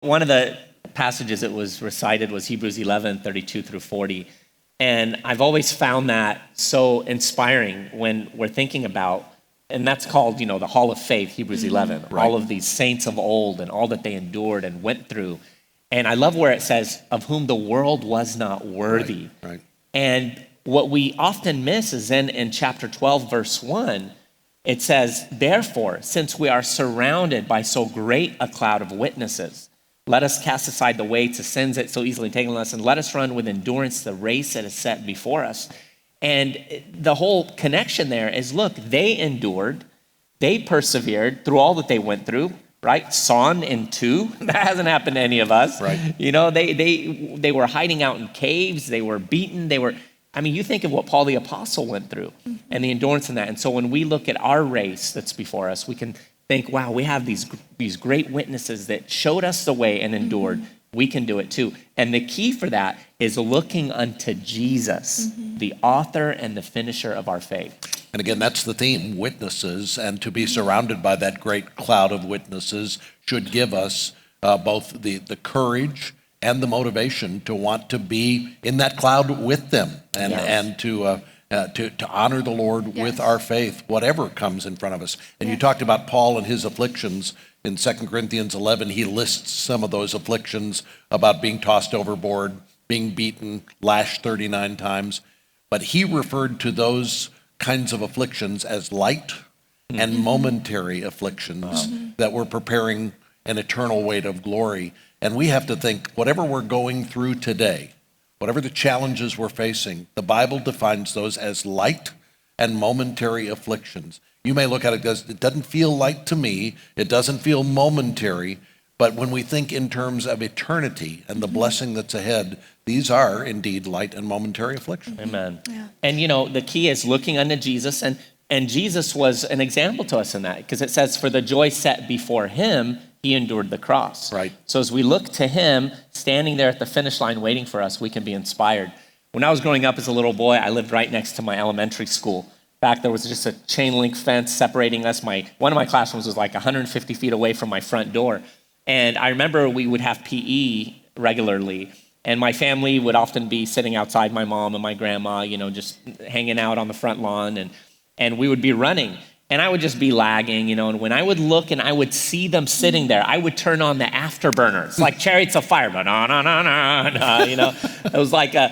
One of the passages that was recited was Hebrews 11:32 through 40. And I've always found that so inspiring when we're thinking about, and that's called, the Hall of Faith, Hebrews 11, Right. all of these saints of old and all that they endured and went through. And I love where it says, of whom the world was not worthy. Right. And what we often miss is then in chapter 12, verse 1, it says, therefore, since we are surrounded by so great a cloud of witnesses, let us cast aside the weights, the sins that so easily entangle us, and let us run with endurance the race that is set before us. And the whole connection there is, look, they endured, they persevered through all that they went through, right? Sawn in two. That hasn't happened to any of us. Right. They were hiding out in caves. They were beaten. You think of what Paul the Apostle went through and the endurance in that. And so when we look at our race that's before us, we can think, wow, we have these great witnesses that showed us the way and endured. We can do it too. And the key for that is looking unto Jesus, the author and the finisher of our faith. And again, that's the theme, witnesses, and to be surrounded by that great cloud of witnesses should give us both the courage and the motivation to want to be in that cloud with them and to honor the Lord with our faith, whatever comes in front of us. And you talked about Paul and his afflictions. In 2 Corinthians 11, he lists some of those afflictions about being tossed overboard, being beaten, lashed 39 times. But he referred to those kinds of afflictions as light and momentary afflictions that were preparing an eternal weight of glory. And we have to think, whatever we're going through today, whatever the challenges we're facing, the Bible defines those as light and momentary afflictions. You may look at it as, it doesn't feel light to me, it doesn't feel momentary, but when we think in terms of eternity and the blessing that's ahead, these are indeed light and momentary afflictions. Amen. Yeah. And the key is looking unto Jesus, and Jesus was an example to us in that, because it says, for the joy set before him, he endured the cross. Right. So as we look to him, standing there at the finish line waiting for us, we can be inspired. When I was growing up as a little boy, I lived right next to my elementary school. In fact, there was just a chain link fence separating us. One of my classrooms was like 150 feet away from my front door. And I remember we would have PE regularly. And my family would often be sitting outside, my mom and my grandma, just hanging out on the front lawn. And we would be running. And I would just be lagging, and when I would look and I would see them sitting there, I would turn on the afterburners, like Chariots of Fire, It was like a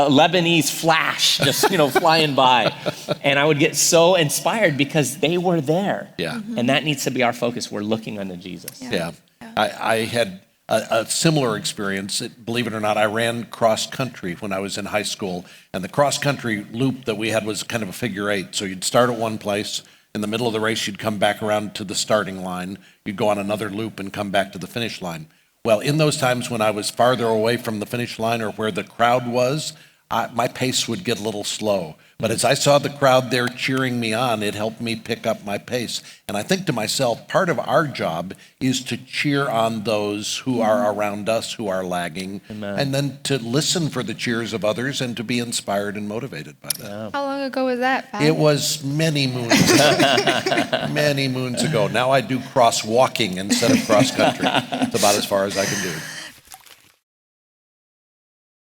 Lebanese flash just, flying by. And I would get so inspired because they were there. Yeah. And that needs to be our focus. We're looking unto Jesus. Yeah. I had a similar experience. Believe it or not, I ran cross country when I was in high school. And the cross country loop that we had was kind of a figure eight. So you'd start at one place. In the middle of the race, you'd come back around to the starting line. You'd go on another loop and come back to the finish line. Well, in those times when I was farther away from the finish line or where the crowd was, my pace would get a little slow. But as I saw the crowd there cheering me on, it helped me pick up my pace. And I think to myself, part of our job is to cheer on those who are around us, who are lagging, and then to listen for the cheers of others and to be inspired and motivated by that. Yeah. How long ago was that, Pat? It was many moons ago. Many moons ago. Now I do cross walking instead of cross country. It's about as far as I can do.